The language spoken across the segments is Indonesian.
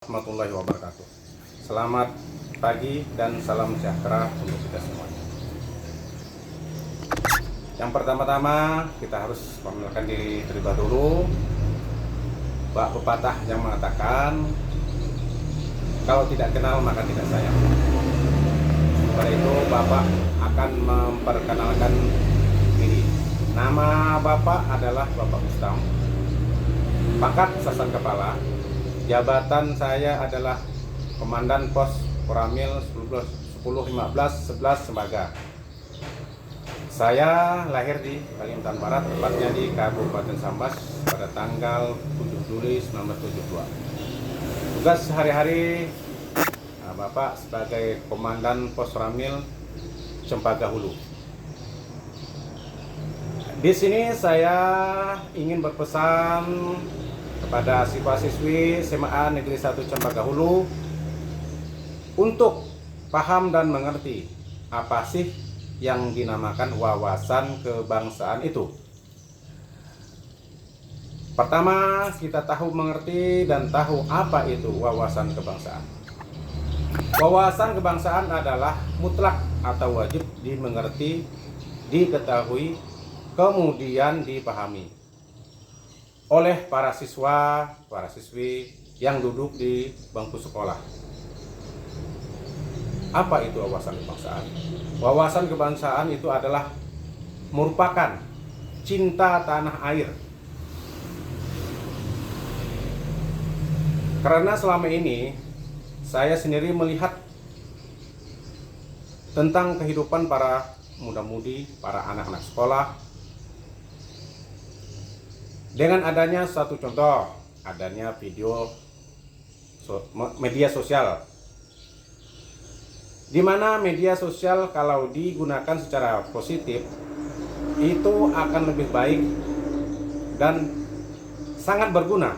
Warahmatullahi wabarakatuh. Selamat pagi dan salam sejahtera untuk kita semuanya. Yang pertama-tama kita harus mengenalkan diri terlebih dahulu. Bak pepatah yang mengatakan kalau tidak kenal maka tidak sayang. Pada itu Bapak akan memperkenalkan diri. Nama Bapak adalah Bapak Ustam. Pangkat Sasar Kepala. Jabatan saya adalah Komandan Pos Koramil 101511 Sembaga. Saya lahir di Kalimantan Barat, tepatnya di Kabupaten Sambas pada tanggal 7 Juli 1972. Tugas sehari-hari Bapak sebagai Komandan Pos Koramil Cempaka Hulu. Di sini saya ingin berpesan kepada siswa-siswi SMA Negeri 1 Cempaka Hulu untuk paham dan mengerti apa sih yang dinamakan wawasan kebangsaan itu. Pertama, kita tahu mengerti dan tahu apa itu wawasan kebangsaan. Wawasan kebangsaan adalah mutlak atau wajib dimengerti, diketahui, kemudian dipahami oleh para siswa, para siswi yang duduk di bangku sekolah. Apa itu wawasan kebangsaan? Wawasan kebangsaan itu adalah merupakan cinta tanah air. Karena selama ini saya sendiri melihat tentang kehidupan para muda-mudi, para anak-anak sekolah. Dengan adanya satu contoh, adanya media sosial, di mana media sosial kalau digunakan secara positif itu akan lebih baik dan sangat berguna.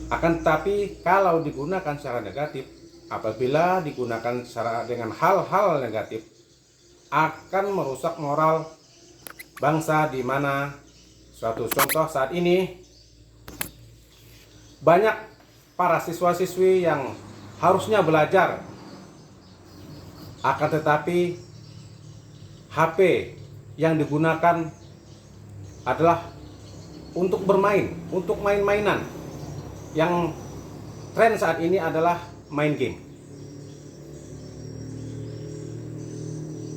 Akan tetapi kalau digunakan secara negatif, apabila digunakan dengan hal-hal negatif, akan merusak moral bangsa, di mana suatu contoh saat ini banyak para siswa-siswi yang harusnya belajar, akan tetapi HP yang digunakan adalah untuk bermain, untuk main-mainan. Yang tren saat ini adalah main game.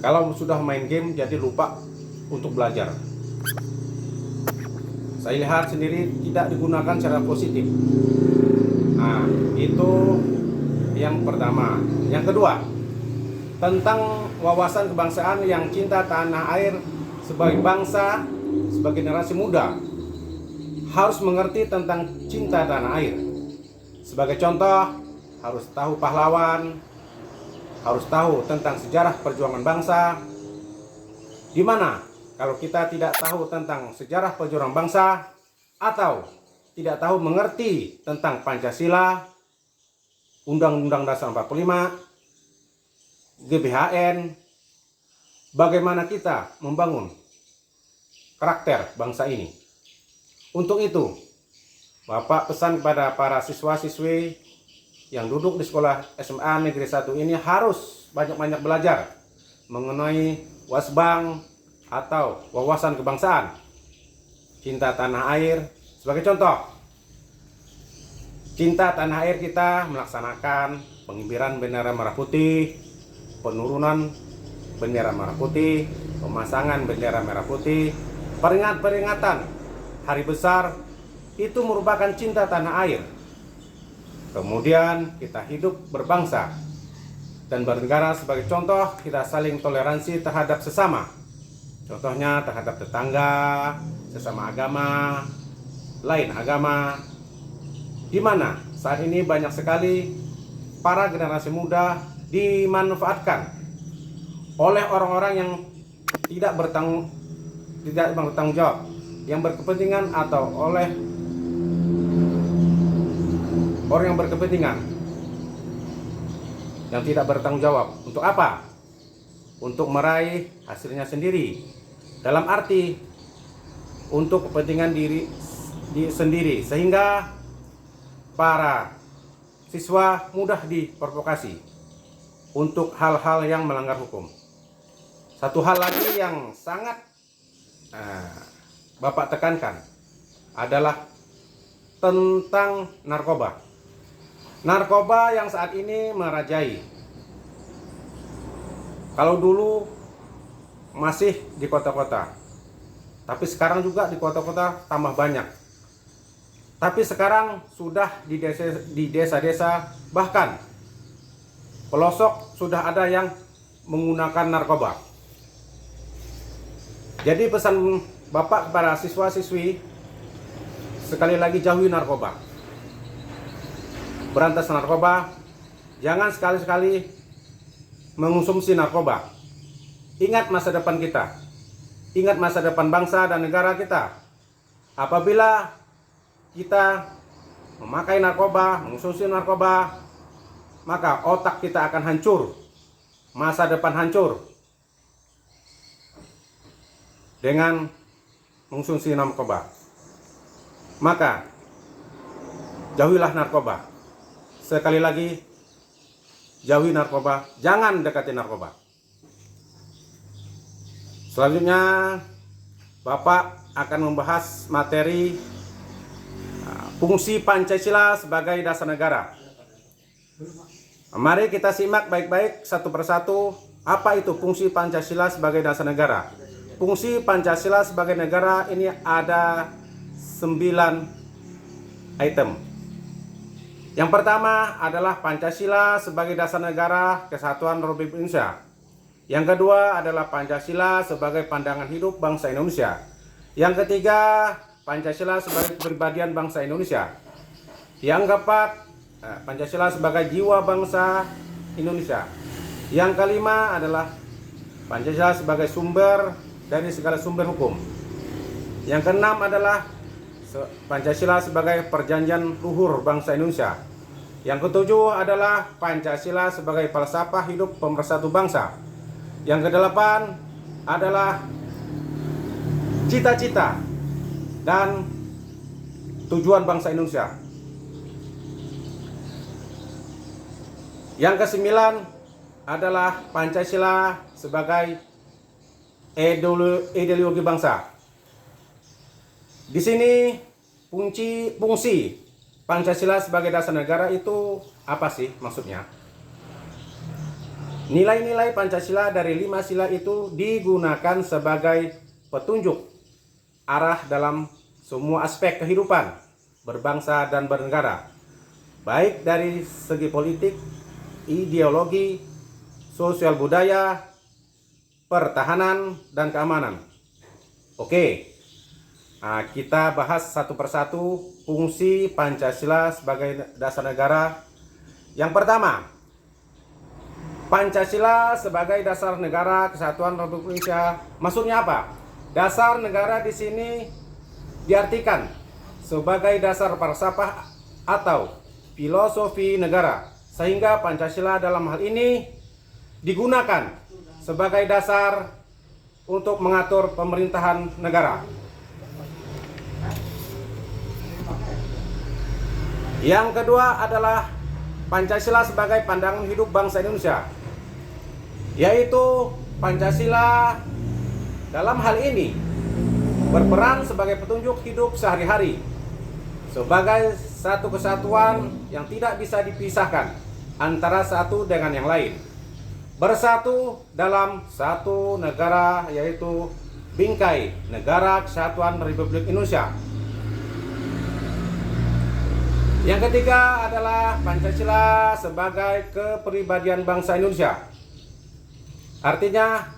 Kalau sudah main game jadi lupa untuk belajar. Saya lihat sendiri tidak digunakan secara positif. Nah, itu yang pertama. Yang kedua, tentang wawasan kebangsaan yang cinta tanah air sebagai bangsa, sebagai generasi muda, harus mengerti tentang cinta tanah air. Sebagai contoh, harus tahu pahlawan, harus tahu tentang sejarah perjuangan bangsa, di mana kalau kita tidak tahu tentang sejarah perjuangan bangsa atau tidak tahu mengerti tentang Pancasila, Undang-Undang Dasar 45, GBHN, bagaimana kita membangun karakter bangsa ini. Untuk itu, Bapak pesan kepada para siswa-siswi yang duduk di sekolah SMA Negeri 1 ini harus banyak-banyak belajar mengenai wasbang atau wawasan kebangsaan, cinta tanah air. Sebagai contoh, cinta tanah air kita melaksanakan pengibaran bendera merah putih, penurunan bendera merah putih, pemasangan bendera merah putih, peringatan hari besar, itu merupakan cinta tanah air. Kemudian kita hidup berbangsa dan bernegara. Sebagai contoh, kita saling toleransi terhadap sesama. Contohnya terhadap tetangga, sesama agama, lain agama, di mana saat ini banyak sekali para generasi muda dimanfaatkan oleh orang-orang yang tidak bertanggung jawab, yang berkepentingan, atau oleh orang yang berkepentingan yang tidak bertanggung jawab. Untuk apa? Untuk meraih hasilnya sendiri, dalam arti untuk kepentingan diri sendiri, sehingga para siswa mudah diprovokasi untuk hal-hal yang melanggar hukum. Satu hal lagi yang sangat Bapak tekankan adalah tentang narkoba. Narkoba yang saat ini merajai. Kalau dulu masih di kota-kota, tapi sekarang juga di kota-kota tambah banyak. Tapi sekarang sudah di desa-desa, bahkan pelosok sudah ada yang menggunakan narkoba. Jadi pesan Bapak kepada siswa-siswi, sekali lagi jauhi narkoba. Berantas narkoba, jangan sekali-sekali mengonsumsi narkoba. Ingat masa depan kita, ingat masa depan bangsa dan negara kita. Apabila kita memakai narkoba, mengonsumsi narkoba, maka otak kita akan hancur, masa depan hancur dengan mengonsumsi narkoba. Maka jauhilah narkoba. Sekali lagi, jauhi narkoba, jangan dekati narkoba. Selanjutnya, Bapak akan membahas materi fungsi Pancasila sebagai dasar negara. Mari kita simak baik-baik satu persatu apa itu fungsi Pancasila sebagai dasar negara. Fungsi Pancasila sebagai negara ini ada 9 item. Yang pertama adalah Pancasila sebagai dasar negara kesatuan Republik Indonesia. Yang kedua adalah Pancasila sebagai pandangan hidup bangsa Indonesia. Yang ketiga, Pancasila sebagai kepribadian bangsa Indonesia. Yang keempat, Pancasila sebagai jiwa bangsa Indonesia. Yang kelima adalah Pancasila sebagai sumber dari segala sumber hukum. Yang keenam adalah Pancasila sebagai perjanjian luhur bangsa Indonesia. Yang ketujuh adalah Pancasila sebagai falsafah hidup pemersatu bangsa. Yang kedelapan adalah cita-cita dan tujuan bangsa Indonesia. Yang kesembilan adalah Pancasila sebagai ideologi bangsa. Di sini fungsi Pancasila sebagai dasar negara itu apa sih maksudnya? Nilai-nilai Pancasila dari 5 sila itu digunakan sebagai petunjuk arah dalam semua aspek kehidupan berbangsa dan bernegara, baik dari segi politik, ideologi, sosial budaya, pertahanan, dan keamanan. Oke. Kita bahas satu persatu fungsi Pancasila sebagai dasar negara. Yang pertama, Pancasila sebagai dasar negara kesatuan Republik Indonesia. Maksudnya apa? Dasar negara di sini diartikan sebagai dasar falsafah atau filosofi negara, sehingga Pancasila dalam hal ini digunakan sebagai dasar untuk mengatur pemerintahan negara. Yang kedua adalah Pancasila sebagai pandangan hidup bangsa Indonesia, yaitu Pancasila dalam hal ini berperan sebagai petunjuk hidup sehari-hari, sebagai satu kesatuan yang tidak bisa dipisahkan antara satu dengan yang lain, bersatu dalam satu negara, yaitu bingkai Negara Kesatuan Republik Indonesia. Yang ketiga adalah Pancasila sebagai kepribadian bangsa Indonesia. Artinya,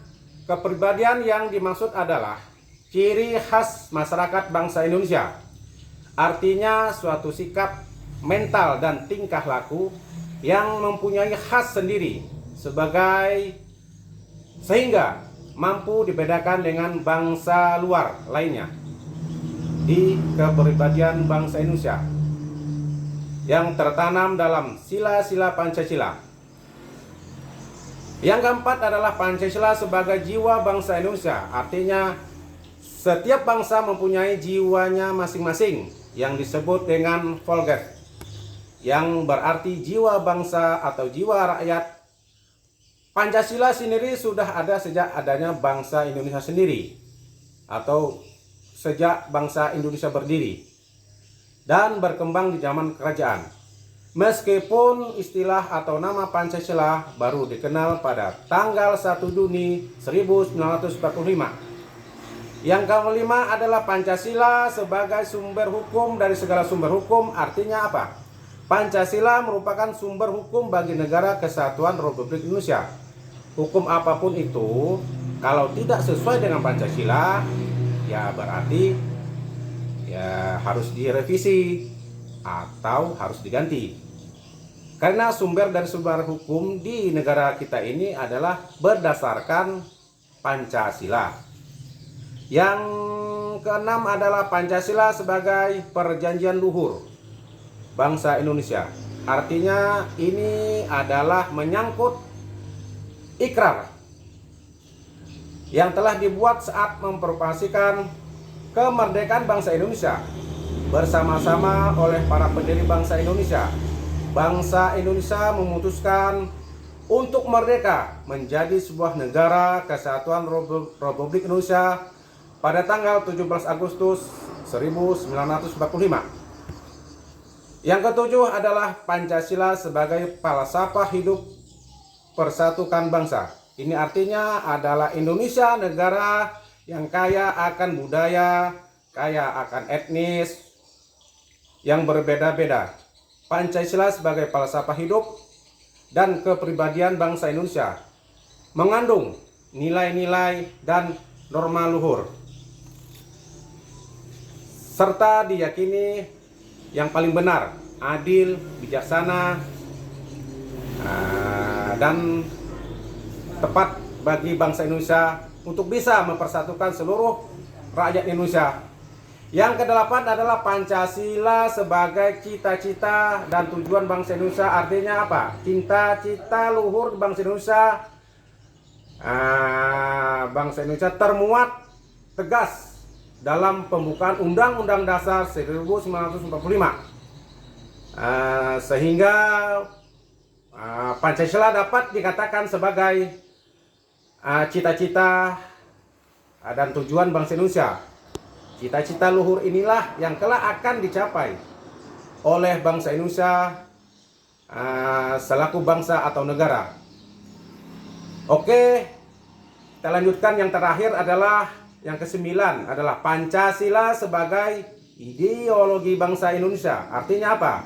kepribadian yang dimaksud adalah ciri khas masyarakat bangsa Indonesia. Artinya suatu sikap, mental, dan tingkah laku yang mempunyai khas sendiri sehingga mampu dibedakan dengan bangsa luar lainnya di kepribadian bangsa Indonesia yang tertanam dalam sila-sila Pancasila. Yang keempat adalah Pancasila sebagai jiwa bangsa Indonesia. Artinya setiap bangsa mempunyai jiwanya masing-masing yang disebut dengan Volksgeist. yang berarti jiwa bangsa atau jiwa rakyat. Pancasila sendiri sudah ada sejak adanya bangsa Indonesia sendiri atau sejak bangsa Indonesia berdiri dan berkembang di zaman kerajaan. Meskipun istilah atau nama Pancasila baru dikenal pada tanggal 1 Juni 1945. Yang kelima adalah Pancasila sebagai sumber hukum dari segala sumber hukum. Artinya apa? Pancasila merupakan sumber hukum bagi negara kesatuan Republik Indonesia. Hukum apapun itu, kalau tidak sesuai dengan Pancasila, ya berarti ya harus direvisi atau harus diganti. Karena sumber dari sumber hukum di negara kita ini adalah berdasarkan Pancasila. Yang keenam adalah Pancasila sebagai perjanjian luhur bangsa Indonesia. Artinya ini adalah menyangkut ikrar yang telah dibuat saat memproklamasikan kemerdekaan bangsa Indonesia bersama-sama oleh para pendiri bangsa Indonesia. Bangsa Indonesia memutuskan untuk merdeka menjadi sebuah negara kesatuan Republik Indonesia pada tanggal 17 Agustus 1945. Yang ketujuh adalah Pancasila sebagai falsafah hidup persatukan bangsa. Ini artinya adalah Indonesia negara yang kaya akan budaya, kaya akan etnis yang berbeda-beda. Pancasila sebagai falsafah hidup dan kepribadian bangsa Indonesia mengandung nilai-nilai dan norma luhur, serta diyakini yang paling benar, adil, bijaksana, dan tepat bagi bangsa Indonesia untuk bisa mempersatukan seluruh rakyat Indonesia. Yang kedelapan adalah Pancasila sebagai cita-cita dan tujuan bangsa Indonesia. Artinya apa? Cita-cita luhur bangsa Indonesia. Bangsa Indonesia termuat tegas dalam pembukaan Undang-Undang Dasar 1945, sehingga Pancasila dapat dikatakan sebagai cita-cita dan tujuan bangsa Indonesia. Cita-cita luhur inilah yang kelak akan dicapai oleh bangsa Indonesia selaku bangsa atau negara. Oke, kita lanjutkan. Yang terakhir adalah yang kesembilan adalah Pancasila sebagai ideologi bangsa Indonesia. Artinya apa?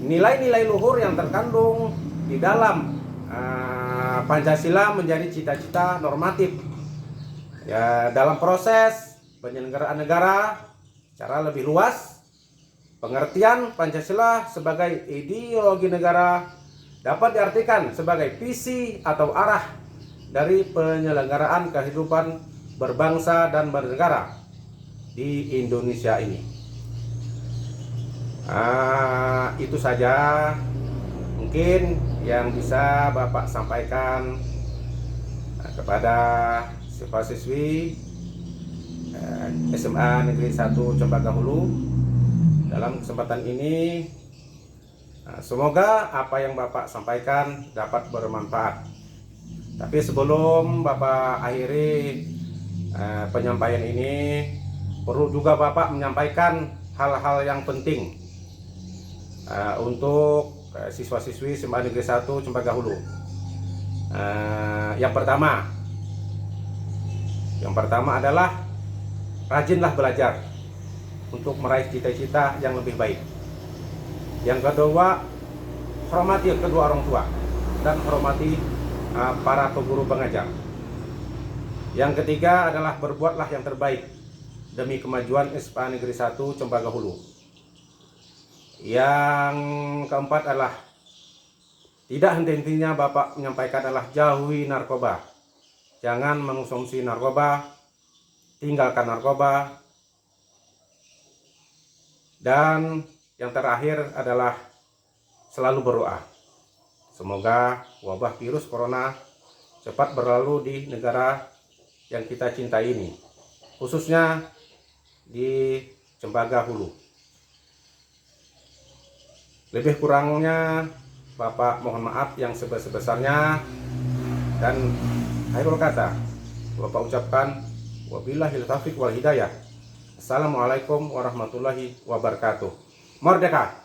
Nilai-nilai luhur yang terkandung di dalam Pancasila menjadi cita-cita normatif ya dalam proses penyelenggaraan negara secara lebih luas. Pengertian Pancasila sebagai ideologi negara dapat diartikan sebagai visi atau arah dari penyelenggaraan kehidupan berbangsa dan bernegara di Indonesia ini. Itu saja mungkin yang bisa Bapak sampaikan kepada siswa-siswi SMA Negeri 1 Cempaka Hulu dalam kesempatan ini. Semoga apa yang Bapak sampaikan dapat bermanfaat. Tapi sebelum Bapak akhiri penyampaian ini, perlu juga Bapak menyampaikan hal-hal yang penting untuk siswa-siswi SMA Negeri 1 Cempaka Hulu. Yang pertama adalah rajinlah belajar untuk meraih cita-cita yang lebih baik. Yang kedua, hormati kedua orang tua dan hormati para guru pengajar. Yang ketiga adalah berbuatlah yang terbaik demi kemajuan SMA Negeri 1 Cempaka Hulu. Yang keempat adalah tidak henti-hentinya Bapak menyampaikan adalah jauhi narkoba. Jangan mengonsumsi narkoba, tinggalkan narkoba. Dan yang terakhir adalah selalu berdoa. Semoga wabah virus corona cepat berlalu di negara yang kita cintai ini, khususnya di Cempaka Hulu. Lebih kurangnya Bapak mohon maaf yang sebesar-besarnya, dan akhirul kata Bapak ucapkan wabillahil taufiq wal hidayah. Assalamualaikum warahmatullahi wabarakatuh. Merdeka!